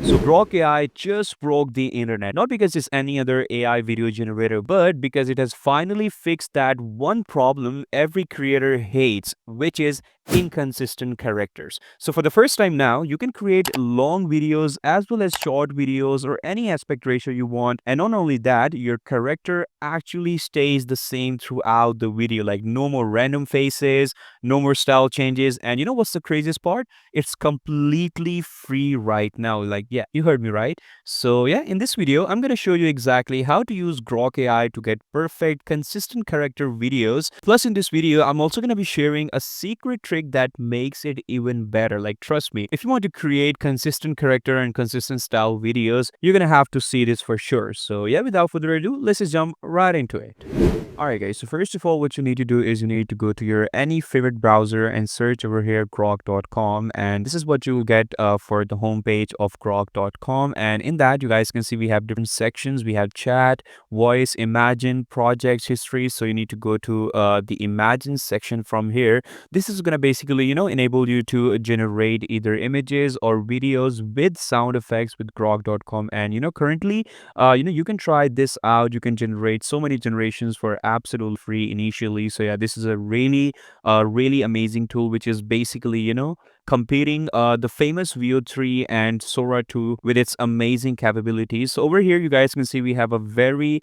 So GROK AI just broke the internet, not because it's any other AI video generator, but because it has finally fixed that one problem every creator hates, which is inconsistent characters. So for the first time now, you can create long videos as well as short videos or any aspect ratio you want. And not only that, your character actually stays the same throughout the video, like no more random faces, no more style changes. And you know what's the craziest part? It's completely free right now. Like, yeah, you heard me right. So yeah, in this video, I'm going to show you exactly how to use GROK AI to get perfect, consistent character videos. Plus in this video, I'm also going to be sharing a secret trick that makes it even better. Like, trust me, if you want to create consistent character and consistent style videos, you're going to have to see this for sure. So yeah, without further ado, let's just jump right into it. Alright guys, so first of all, what you need to do is you need to go to your any favorite browser and search over here grok.com, and this is what you will get for the homepage of grok.com. And in that, you guys can see we have different sections. We have chat, voice, imagine, projects, history. So you need to go to the imagine section from here. This is going to basically, enable you to generate either images or videos with sound effects with grok.com. And currently you can try this out. You can generate so many generations for absolutely free initially. So yeah, this is a really amazing tool, which is basically, competing the famous VO3 and Sora 2 with its amazing capabilities. So over here, you guys can see we have a very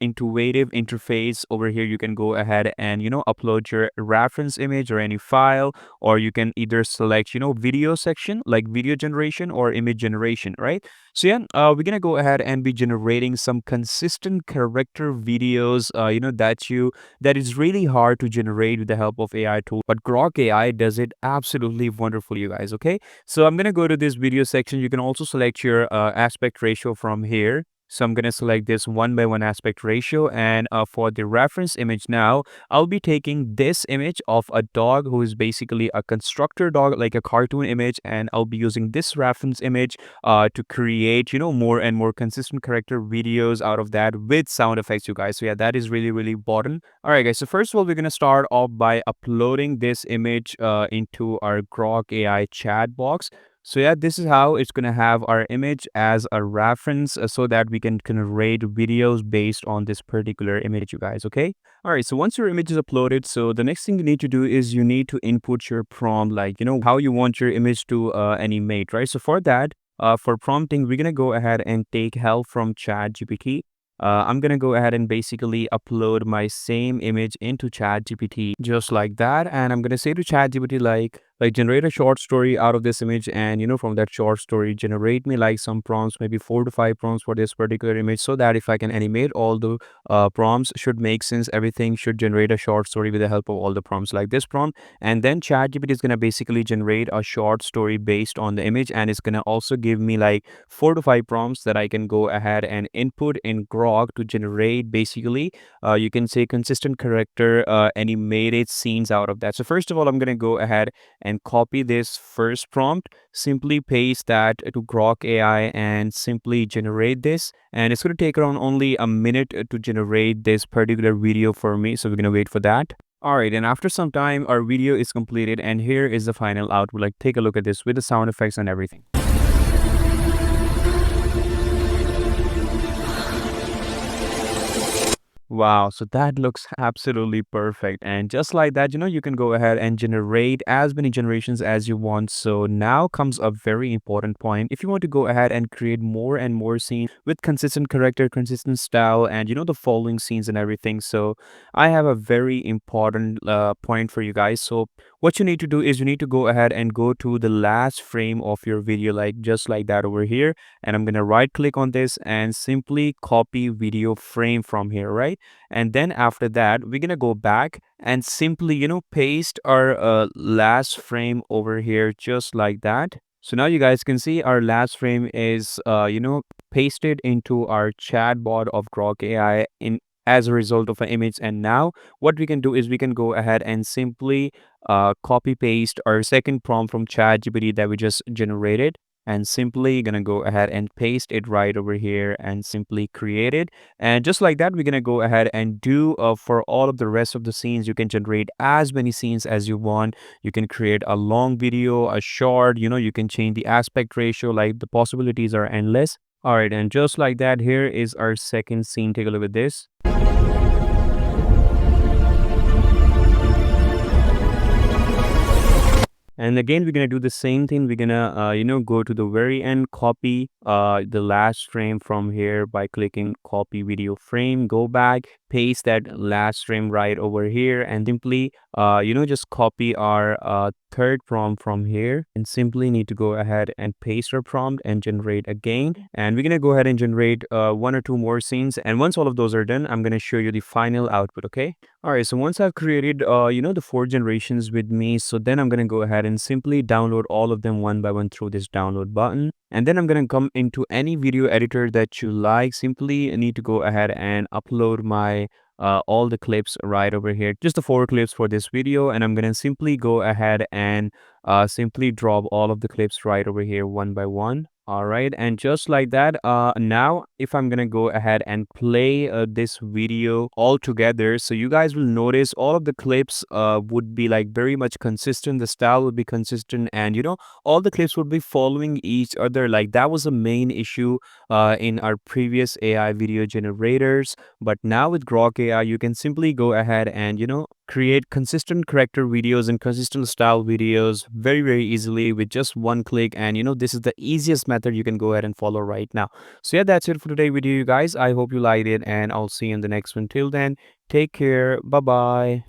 intuitive interface. Over here, you can go ahead and, upload your reference image or any file, or you can either select, video section like video generation or image generation, right? So yeah, we're gonna go ahead and be generating some consistent character videos, that is really hard to generate with the help of AI tool. But Grok AI does it absolutely wonderfully, you guys. Okay, so I'm gonna go to this video section. You can also select your aspect ratio from here. So I'm going to select this 1:1 aspect ratio, and for the reference image now, I'll be taking this image of a dog who is basically a constructor dog, like a cartoon image, and I'll be using this reference image to create, more and more consistent character videos out of that with sound effects, you guys. So yeah, that is really important. All right, guys. So first of all, we're going to start off by uploading this image into our Grok AI chat box. So yeah, this is how it's going to have our image as a reference so that we can generate videos based on this particular image, you guys, okay? All right, so once your image is uploaded, so the next thing you need to do is you need to input your prompt, like, how you want your image to animate, right? So for that, for prompting, we're going to go ahead and take help from ChatGPT. I'm gonna go ahead and basically upload my same image into ChatGPT just like that, and I'm gonna say to ChatGPT like generate a short story out of this image, and from that short story generate me like some prompts, maybe 4 to 5 prompts for this particular image, so that if I can animate all the prompts should make sense. Everything should generate a short story with the help of all the prompts like this prompt, and then ChatGPT is gonna basically generate a short story based on the image, and it's gonna also give me like 4 to 5 prompts that I can go ahead and input in Grok to generate basically you can say consistent character animated scenes out of that. So first of all, I'm gonna go ahead and copy this first prompt, simply paste that to Grok AI and simply generate this. And it's going to take around only a minute to generate this particular video for me. So we're going to wait for that. All right, and after some time, our video is completed, and here is the final output. Like, take a look at this with the sound effects and everything. Wow, so that looks absolutely perfect. And just like that, you can go ahead and generate as many generations as you want. So now comes a very important point. If you want to go ahead and create more and more scenes with consistent character, consistent style, and the following scenes and everything. So I have a very important point for you guys. So what you need to do is you need to go ahead and go to the last frame of your video, like just like that over here. And I'm going to right click on this and simply copy video frame from here, right? And then after that, we're gonna go back and simply paste our last frame over here just like that. So now you guys can see our last frame is pasted into our chatbot of Grok AI in as a result of an image. And now what we can do is we can go ahead and simply copy paste our second prompt from ChatGPT that we just generated. and simply gonna go ahead and paste it right over here and simply create it. And just like that, we're gonna go ahead and do for all of the rest of the scenes. You can generate as many scenes as you want. You can create a long video, a short, you can change the aspect ratio, like the possibilities are endless. All right, and just like that, here is our second scene. Take a look at this. And again, we're gonna do the same thing. We're gonna, go to the very end, copy the last frame from here by clicking copy video frame, go back, paste that last frame right over here, and simply, just copy our third prompt from here, and simply need to go ahead and paste our prompt and generate again. And we're gonna go ahead and generate one or two more scenes. And once all of those are done, I'm gonna show you the final output, okay? All right, so once I've created, the four generations with me, so then I'm gonna go ahead and simply download all of them one by one through this download button. And then I'm gonna come into any video editor that you like. Simply need to go ahead and upload my all the clips right over here, just the four clips for this video. And I'm gonna simply go ahead and simply drop all of the clips right over here one by one. All right, and just like that, now if I'm gonna go ahead and play this video all together, so you guys will notice all of the clips would be like very much consistent. The style would be consistent, and all the clips would be following each other. Like that was a main issue in our previous AI video generators. But now with GROK AI, you can simply go ahead and create consistent character videos and consistent style videos very, very easily with just one click. And this is the easiest method you can go ahead and follow right now. So yeah, that's it for today video, you guys. I hope you liked it, and I'll see you in the next one. Till then, take care. Bye bye.